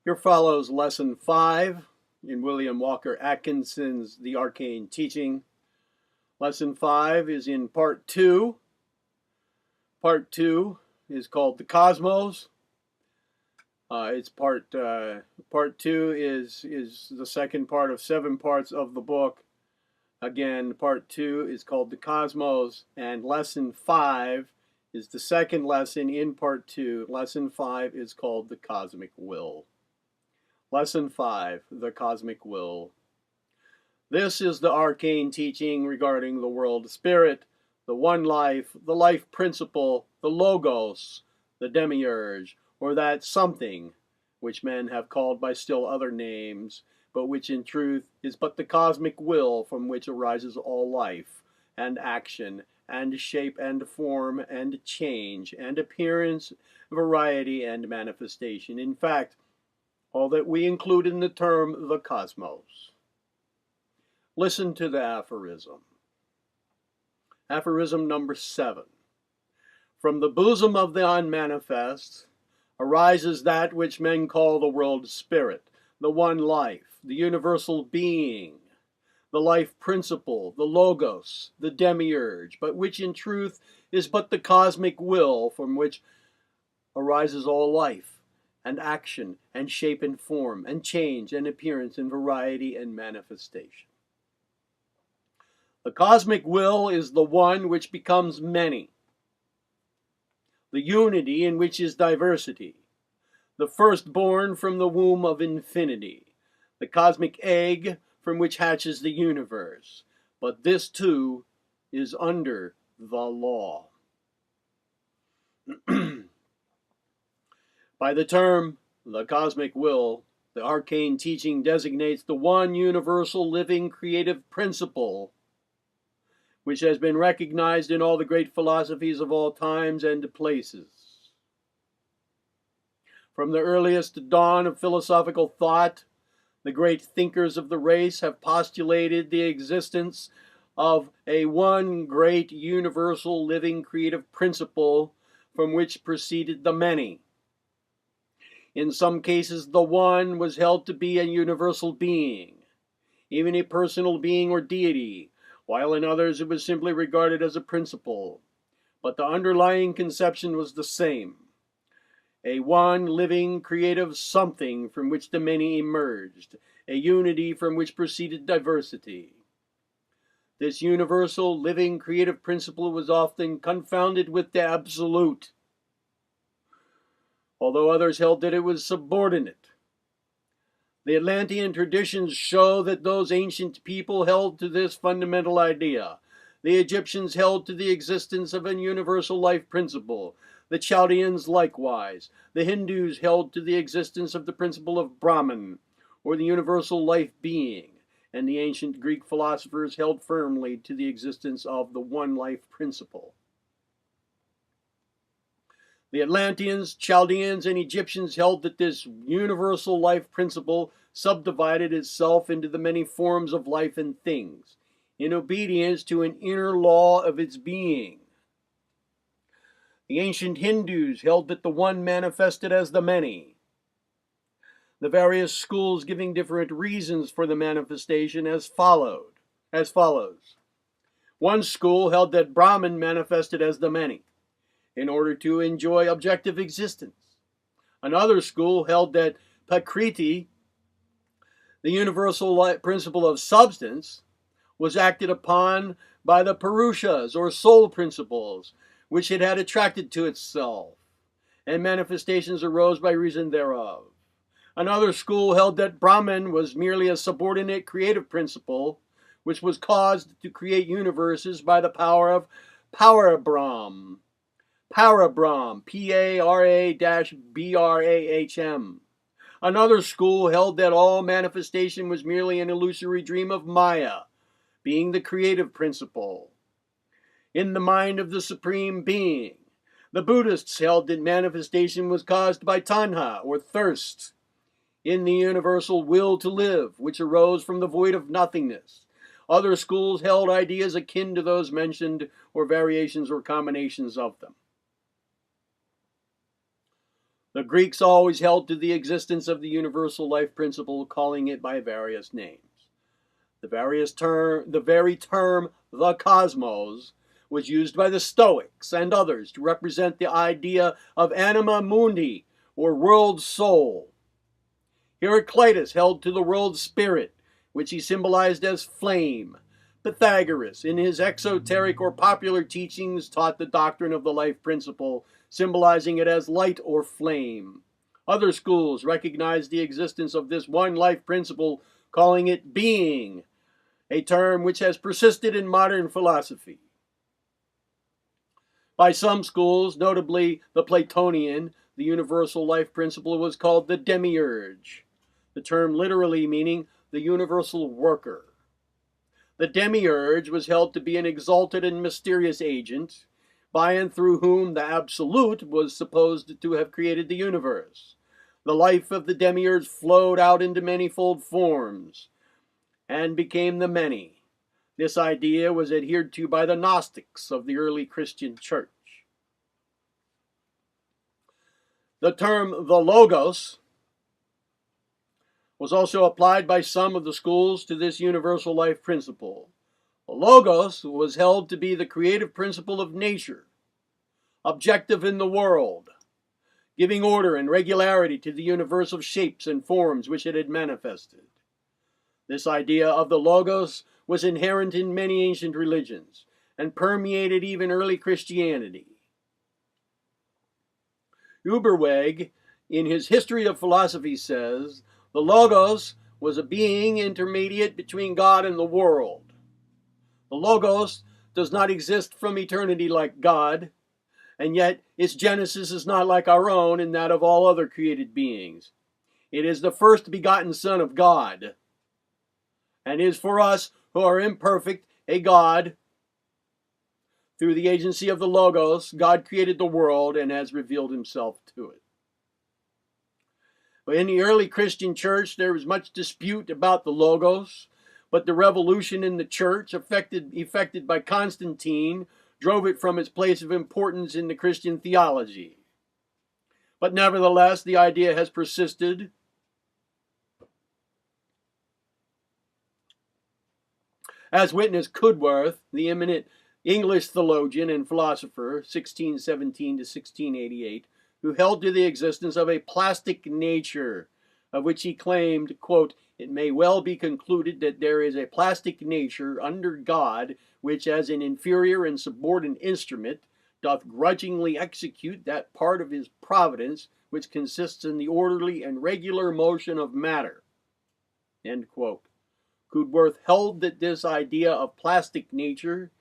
Here follows Lesson 5 in William Walker Atkinson's The Arcane Teaching. Lesson 5 is in Part 2. Part 2 is called The Cosmos. Part 2 is the second part of 7 parts of the book. Again, Part 2 is called The Cosmos, and Lesson 5 is the second lesson in Part 2. Lesson 5 is called The Cosmic Will. Lesson 5, The Cosmic Will. This is the arcane teaching regarding the world spirit, the one life, the life principle, the logos, the demiurge, or that something which men have called by still other names, but which in truth is but the cosmic will from which arises all life, and action, and shape, and form, and change, and appearance, variety, and manifestation. In fact, all that we include in the term the cosmos. Listen to the aphorism. Aphorism number 7. From the bosom of the unmanifest arises that which men call the world spirit, the one life, the universal being, the life principle, the logos, the demiurge, but which in truth is but the cosmic will from which arises all life, and action, and shape, and form, and change, and appearance, and variety, and manifestation. The cosmic will is the one which becomes many, the unity in which is diversity, the firstborn from the womb of infinity, the cosmic egg from which hatches the universe. But this too is under the law. By the term, the cosmic will, the arcane teaching designates the one universal living creative principle which has been recognized in all the great philosophies of all times and places. From the earliest dawn of philosophical thought, the great thinkers of the race have postulated the existence of a one great universal living creative principle from which proceeded the many. In some cases, the one was held to be a universal being, even a personal being or deity, while in others it was simply regarded as a principle. But the underlying conception was the same: a one living creative something from which the many emerged, a unity from which proceeded diversity. This universal living creative principle was often confounded with the absolute, although others held that it was subordinate. The Atlantean traditions show that those ancient people held to this fundamental idea. The Egyptians held to the existence of a universal life principle. The Chaldeans likewise. The Hindus held to the existence of the principle of Brahman, or the universal life being. And the ancient Greek philosophers held firmly to the existence of the one life principle. The Atlanteans, Chaldeans, and Egyptians held that this universal life principle subdivided itself into the many forms of life and things, in obedience to an inner law of its being. The ancient Hindus held that the one manifested as the many, the various schools giving different reasons for the manifestation as follows. One school held that Brahman manifested as the many, in order to enjoy objective existence. Another school held that Prakriti, the universal principle of substance, was acted upon by the Purushas, or soul principles, which it had attracted to itself, and manifestations arose by reason thereof. Another school held that Brahman was merely a subordinate creative principle, which was caused to create universes by the power of Parabrahm. Parabrahm, P-A-R-A-B-R-A-H-M. Another school held that all manifestation was merely an illusory dream of Maya, being the creative principle in the mind of the Supreme Being. The Buddhists held that manifestation was caused by tanha, or thirst, in the universal will to live, which arose from the void of nothingness. Other schools held ideas akin to those mentioned, or variations or combinations of them. The Greeks always held to the existence of the universal life principle, calling it by various names. The very term, the cosmos, was used by the Stoics and others to represent the idea of anima mundi, or world soul. Heraclitus held to the world spirit, which he symbolized as flame. Pythagoras, in his exoteric or popular teachings, taught the doctrine of the life principle, symbolizing it as light or flame. Other schools recognized the existence of this one life principle, calling it being, a term which has persisted in modern philosophy. By some schools, notably the Platonian, the universal life principle was called the demiurge, the term literally meaning the universal worker. The demiurge was held to be an exalted and mysterious agent, by and through whom the Absolute was supposed to have created the universe. The life of the demiurge flowed out into manifold forms and became the many. This idea was adhered to by the Gnostics of the early Christian church. The term the Logos was also applied by some of the schools to this universal life principle. The Logos was held to be the creative principle of nature, objective in the world, giving order and regularity to the universe of shapes and forms which it had manifested. This idea of the Logos was inherent in many ancient religions and permeated even early Christianity. Uberweg, in his History of Philosophy, says, the Logos was a being intermediate between God and the world. The Logos does not exist from eternity like God, and yet its genesis is not like our own and that of all other created beings. It is the first begotten Son of God, and is for us who are imperfect a God. Through the agency of the Logos, God created the world and has revealed himself to it. In the early Christian church, there was much dispute about the Logos, but the revolution in the church, effected by Constantine, drove it from its place of importance in the Christian theology. But nevertheless, the idea has persisted. As witness Cudworth, the eminent English theologian and philosopher, 1617 to 1688, who held to the existence of a plastic nature, of which he claimed, quote, it may well be concluded that there is a plastic nature under God, which as an inferior and subordinate instrument, doth grudgingly execute that part of his providence which consists in the orderly and regular motion of matter, end quote. Cudworth held that this idea of plastic nature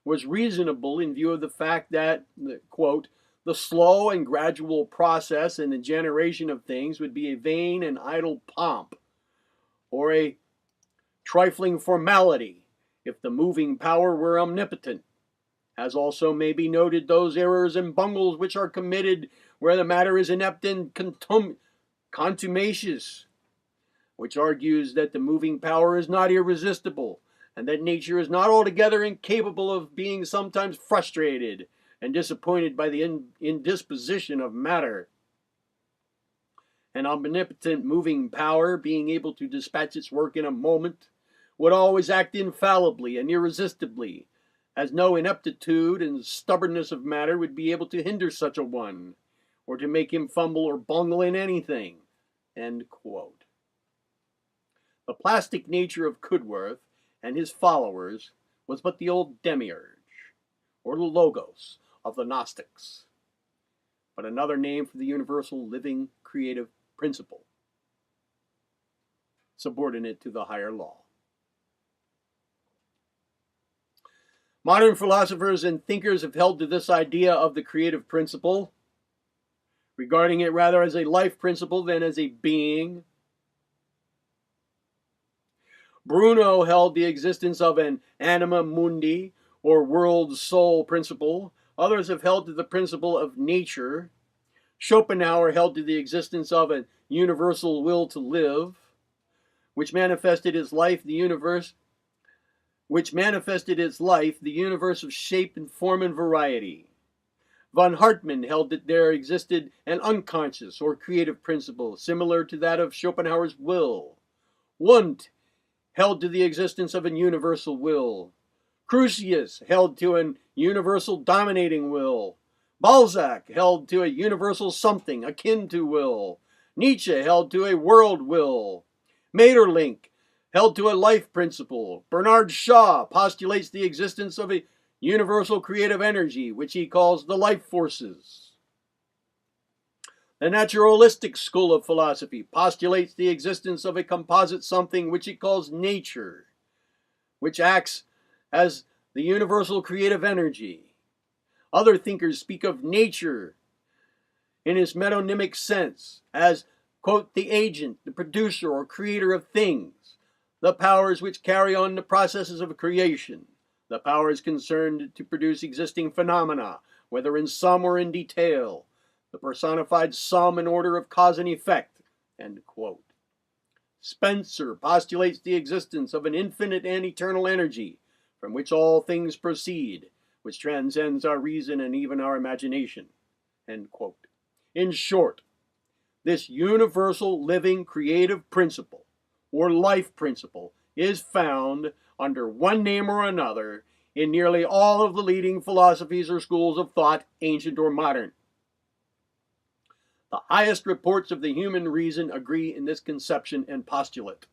was reasonable in view of the fact that, quote, the slow and gradual process in the generation of things would be a vain and idle pomp, or a trifling formality, if the moving power were omnipotent, as also may be noted those errors and bungles which are committed where the matter is inept and contumacious, which argues that the moving power is not irresistible, and that nature is not altogether incapable of being sometimes frustrated and disappointed by the indisposition of matter. An omnipotent moving power, being able to dispatch its work in a moment, would always act infallibly and irresistibly, as no ineptitude and stubbornness of matter would be able to hinder such a one, or to make him fumble or bungle in anything, end quote. The plastic nature of Cudworth and his followers was but the old demiurge, or the Logos of the Gnostics, but another name for the universal living creative principle, subordinate to the higher law. Modern philosophers and thinkers have held to this idea of the creative principle, regarding it rather as a life principle than as a being. Bruno held the existence of an anima mundi, or world soul principle. Others have held to the principle of nature. Schopenhauer held to the existence of a universal will to live, which manifested its life, the universe of shape and form and variety. Von Hartmann held that there existed an unconscious or creative principle similar to that of Schopenhauer's will. Wundt held to the existence of a universal will. Crucius held to an universal dominating will. Balzac held to a universal something akin to will. Nietzsche held to a world will. Maeterlinck held to a life principle. Bernard Shaw postulates the existence of a universal creative energy, which he calls the life forces. The naturalistic school of philosophy postulates the existence of a composite something, which he calls nature, which acts as the universal creative energy. Other thinkers speak of nature in its metonymic sense as, quote, the agent, the producer or creator of things, the powers which carry on the processes of creation, the powers concerned to produce existing phenomena, whether in sum or in detail, the personified sum and order of cause and effect, end quote. Spencer postulates the existence of an infinite and eternal energy from which all things proceed, which transcends our reason and even our imagination, end quote. In short, this universal living creative principle, or life principle, is found under one name or another in nearly all of the leading philosophies or schools of thought, ancient or modern. The highest reports of the human reason agree in this conception and postulate.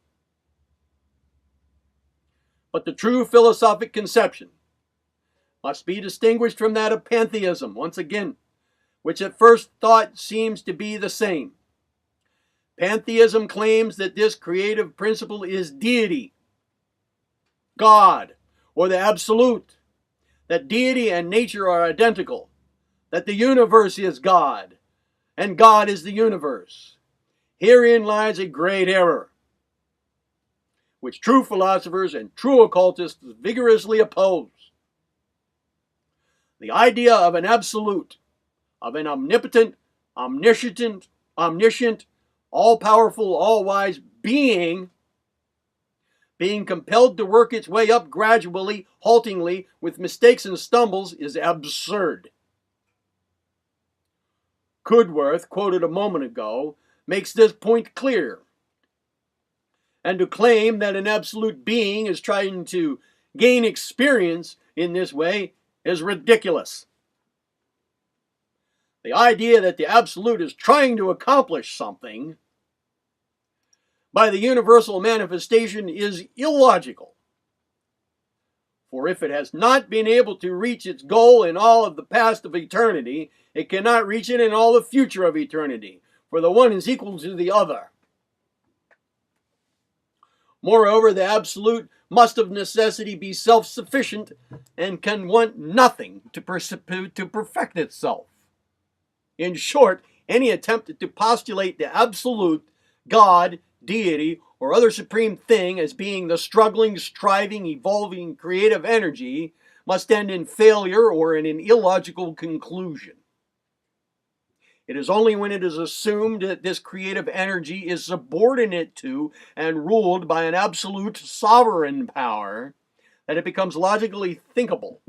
But the true philosophic conception must be distinguished from that of pantheism, once again, which at first thought seems to be the same. Pantheism claims that this creative principle is deity, God, or the absolute, that deity and nature are identical, that the universe is God, and God is the universe. Herein lies a great error, which true philosophers and true occultists vigorously oppose. The idea of an absolute, of an omnipotent, omniscient, all-powerful, all-wise being compelled to work its way up gradually, haltingly, with mistakes and stumbles, is absurd. Coudworth, quoted a moment ago, makes this point clear. And to claim that an absolute being is trying to gain experience in this way is ridiculous. The idea that the absolute is trying to accomplish something by the universal manifestation is illogical. For if it has not been able to reach its goal in all of the past of eternity, it cannot reach it in all the future of eternity, for the one is equal to the other. Moreover, the absolute must of necessity be self-sufficient and can want nothing to perfect itself. In short, any attempt to postulate the absolute, God, deity, or other supreme thing as being the struggling, striving, evolving, creative energy must end in failure or in an illogical conclusion. It is only when it is assumed that this creative energy is subordinate to and ruled by an absolute sovereign power that it becomes logically thinkable.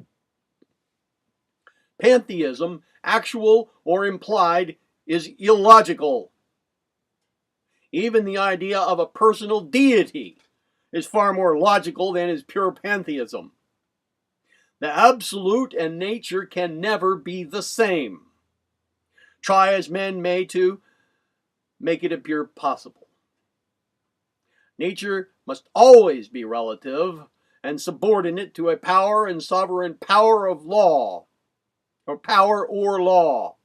Pantheism, actual or implied, is illogical. Even the idea of a personal deity is far more logical than is pure pantheism. The absolute and nature can never be the same. Try as men may to make it appear possible. Nature must always be relative and subordinate to a power and sovereign power of law, or power or law.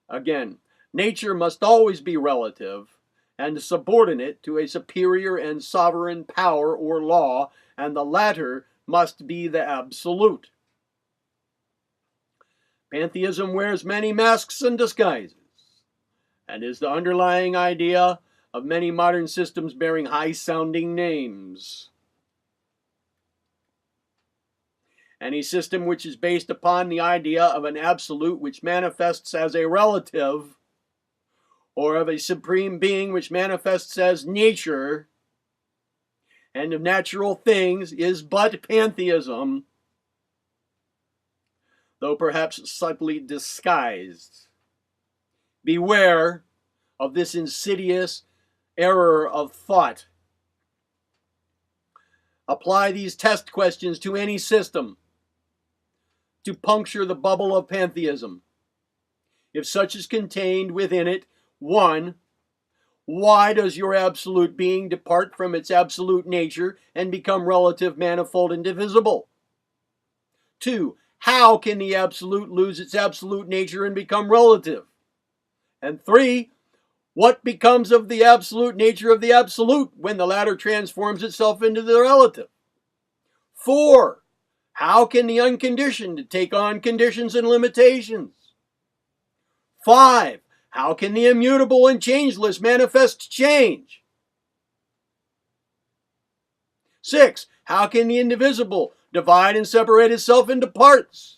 Again, nature must always be relative and subordinate to a superior and sovereign power or law, and the latter must be the absolute. Pantheism wears many masks and disguises, and is the underlying idea of many modern systems bearing high-sounding names. Any system which is based upon the idea of an absolute which manifests as a relative, or of a supreme being which manifests as nature, and of natural things, is but pantheism. though perhaps subtly disguised. Beware of this insidious error of thought. Apply these test questions to any system to puncture the bubble of pantheism, if such is contained within it. 1. Why does your absolute being depart from its absolute nature and become relative, manifold, and divisible? 2. How can the absolute lose its absolute nature and become relative? And 3. What becomes of the absolute nature of the absolute when the latter transforms itself into the relative? 4. How can the unconditioned take on conditions and limitations? 5. How can the immutable and changeless manifest change? 6. How can the indivisible divide and separate itself into parts?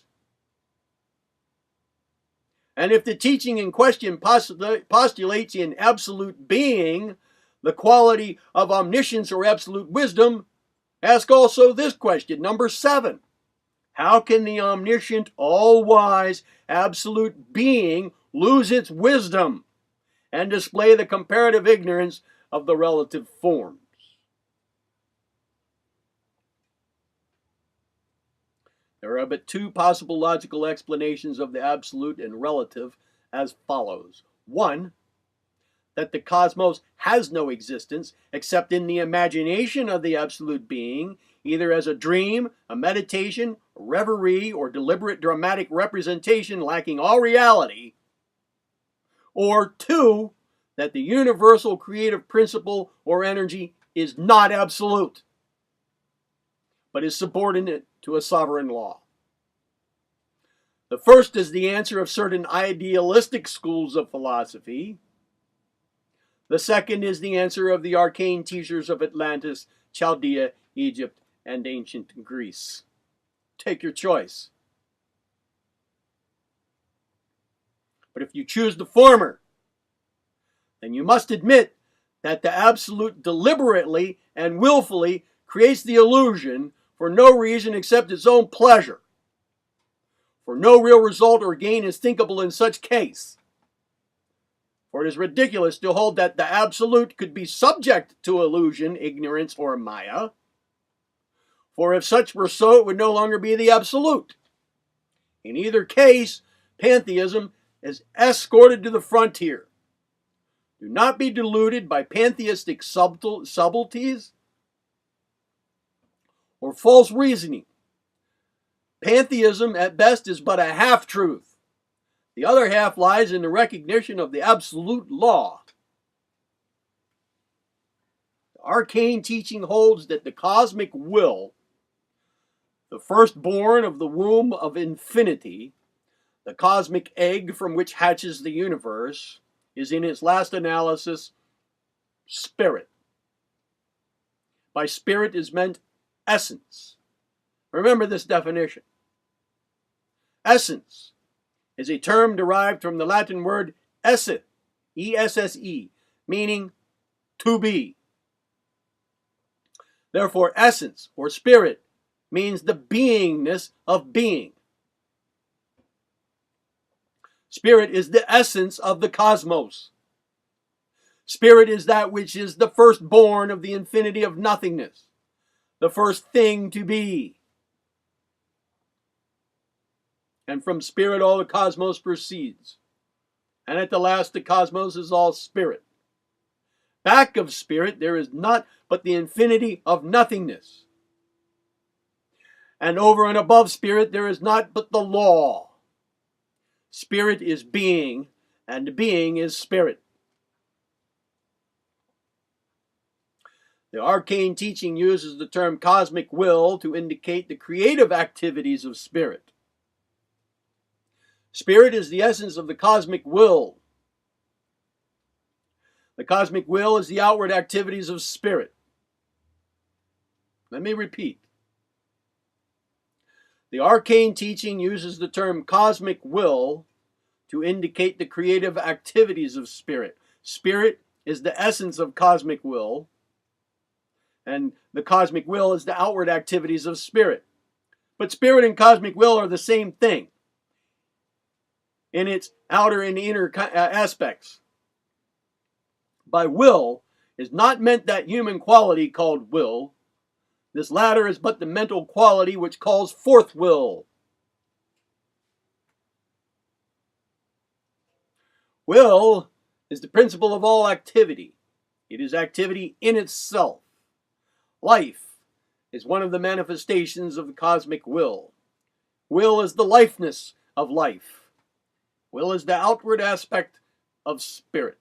And if the teaching in question postulates in absolute being the quality of omniscience or absolute wisdom, ask also this question, number 7. How can the omniscient, all-wise, absolute being lose its wisdom and display the comparative ignorance of the relative forms? There are but 2 possible logical explanations of the absolute and relative as follows. 1, that the cosmos has no existence except in the imagination of the absolute being, either as a dream, a meditation, a reverie, or deliberate dramatic representation lacking all reality. Or 2, that the universal creative principle or energy is not absolute, but is subordinate to a sovereign law. The first is the answer of certain idealistic schools of philosophy. The second is the answer of the arcane teachers of Atlantis, Chaldea, Egypt, and ancient Greece. Take your choice. But if you choose the former, then you must admit that the absolute deliberately and willfully creates the illusion for no reason except its own pleasure. For no real result or gain is thinkable in such case. For it is ridiculous to hold that the absolute could be subject to illusion, ignorance, or maya. For if such were so, it would no longer be the absolute. In either case, pantheism is escorted to the frontier. Do not be deluded by pantheistic subtleties or false reasoning. Pantheism, at best, is but a half-truth. The other half lies in the recognition of the absolute law. The arcane teaching holds that the cosmic will, the firstborn of the womb of infinity, the cosmic egg from which hatches the universe, is in its last analysis spirit. By spirit is meant essence. Remember this definition. Essence is a term derived from the Latin word esse, E-S-S-E, meaning to be. Therefore, essence or spirit means the beingness of being. Spirit is the essence of the cosmos. Spirit is that which is the firstborn of the infinity of nothingness, the first thing to be. And from spirit all the cosmos proceeds. And at the last the cosmos is all spirit. Back of spirit there is not but the infinity of nothingness. And over and above spirit there is not but the law. Spirit is being, and being is spirit. The arcane teaching uses the term cosmic will to indicate the creative activities of spirit. Spirit is the essence of the cosmic will. The cosmic will is the outward activities of spirit. Let me repeat. The arcane teaching uses the term cosmic will to indicate the creative activities of spirit. Spirit is the essence of cosmic will, and the cosmic will is the outward activities of spirit. But spirit and cosmic will are the same thing. in its outer and inner aspects. By will is not meant that human quality called will. This latter is but the mental quality which calls forth will. Will is the principle of all activity. It is activity in itself. Life is one of the manifestations of the cosmic will. Will is the lifeness of life. Will is the outward aspect of spirit.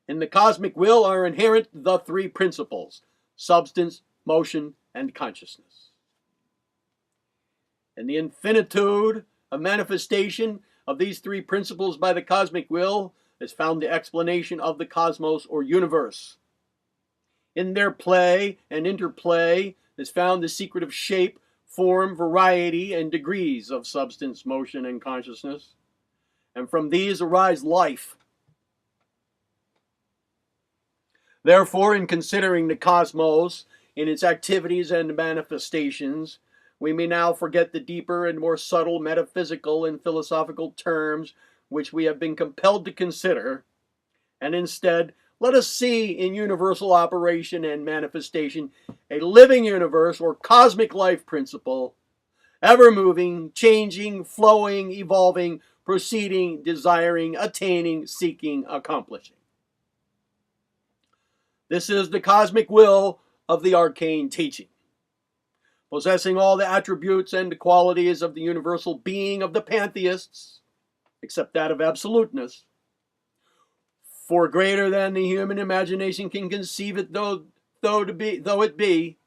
In the cosmic will are inherent the three principles: substance, motion, and consciousness. In the infinitude of manifestation of these three principles by the cosmic will is found the explanation of the cosmos or universe. In their play and interplay is found the secret of shape, form, variety, and degrees of substance, motion, and consciousness. And from these arise life. Therefore, in considering the cosmos in its activities and manifestations, we may now forget the deeper and more subtle metaphysical and philosophical terms which we have been compelled to consider, and instead let us see in universal operation and manifestation a living universe or cosmic life principle, ever moving, changing, flowing, evolving, proceeding, desiring, attaining, seeking, accomplishing. This is the cosmic will of the arcane teaching, possessing all the attributes and qualities of the universal being of the pantheists, except that of absoluteness. For greater than the human imagination can conceive it, though it be,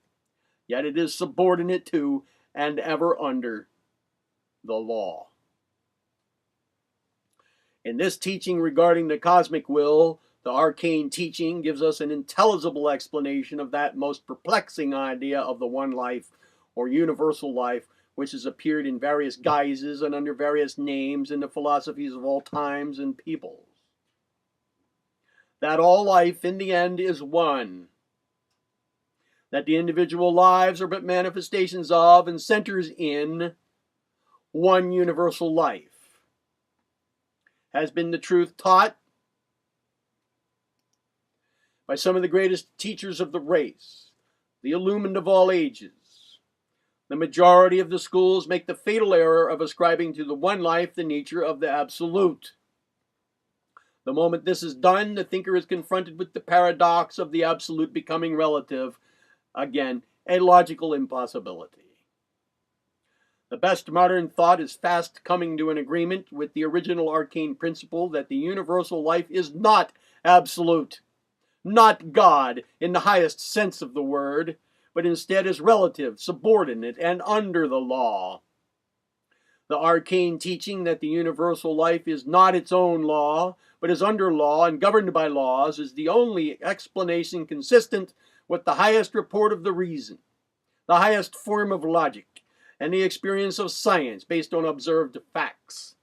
yet it is subordinate to and ever under the law. In this teaching regarding the cosmic will, the arcane teaching gives us an intelligible explanation of that most perplexing idea of the one life or universal life, which has appeared in various guises and under various names in the philosophies of all times and peoples. That all life in the end is one. That the individual lives are but manifestations of and centers in one universal life. Has been the truth taught by some of the greatest teachers of the race, the illumined of all ages. The majority of the schools make the fatal error of ascribing to the one life the nature of the absolute. The moment this is done, the thinker is confronted with the paradox of the absolute becoming relative, again, a logical impossibility. The best modern thought is fast coming to an agreement with the original arcane principle that the universal life is not absolute, not God in the highest sense of the word, but instead is relative, subordinate, and under the law. The arcane teaching that the universal life is not its own law, but is under law and governed by laws, is the only explanation consistent with the highest report of the reason, the highest form of logic, and the experience of science based on observed facts.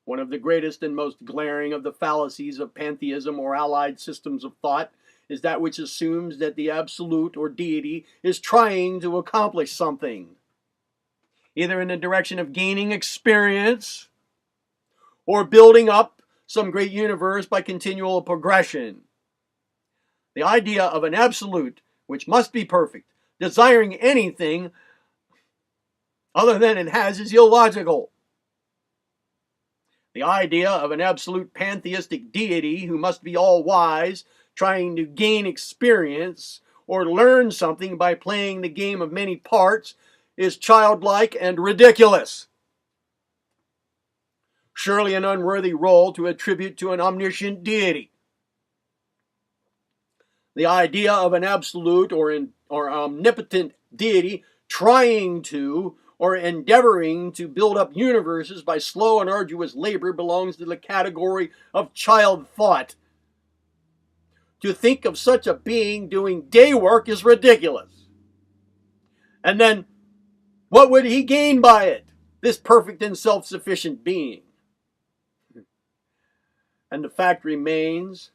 One of the greatest and most glaring of the fallacies of pantheism or allied systems of thought is that which assumes that the absolute or deity is trying to accomplish something, either in the direction of gaining experience or building up some great universe by continual progression. The idea of an absolute which must be perfect, desiring anything other than it has, is illogical. The idea of an absolute pantheistic deity who must be all-wise, trying to gain experience or learn something by playing the game of many parts, is childlike and ridiculous. Surely an unworthy role to attribute to an omniscient deity. The idea of an absolute or omnipotent deity trying to or endeavoring to build up universes by slow and arduous labor belongs to the category of child thought. To think of such a being doing day work is ridiculous. And then, what would he gain by it, this perfect and self-sufficient being? And the fact remains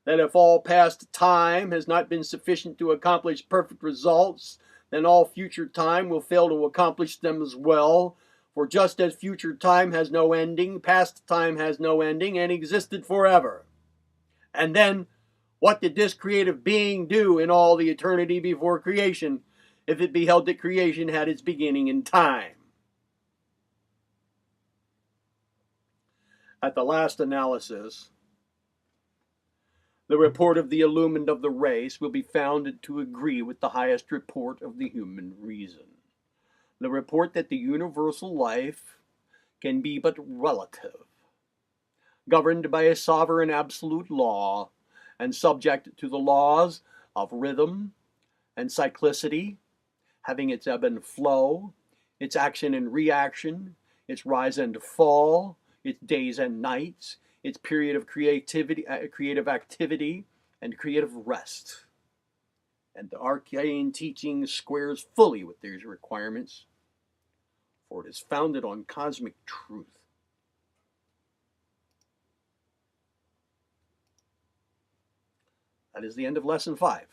that if all past time has not been sufficient to accomplish perfect results, then all future time will fail to accomplish them as well. For just as future time has no ending, past time has no ending, and existed forever. And then, what did this creative being do in all the eternity before creation, if it beheld that creation had its beginning in time? At the last analysis, the report of the illumined of the race will be found to agree with the highest report of the human reason. The report that the universal life can be but relative, governed by a sovereign absolute law, and subject to the laws of rhythm and cyclicity, having its ebb and flow, its action and reaction, its rise and fall, its days and nights, its period of creative activity, and creative rest. And the Arcane teaching squares fully with these requirements, for it is founded on cosmic truth. That is the end of Lesson 5.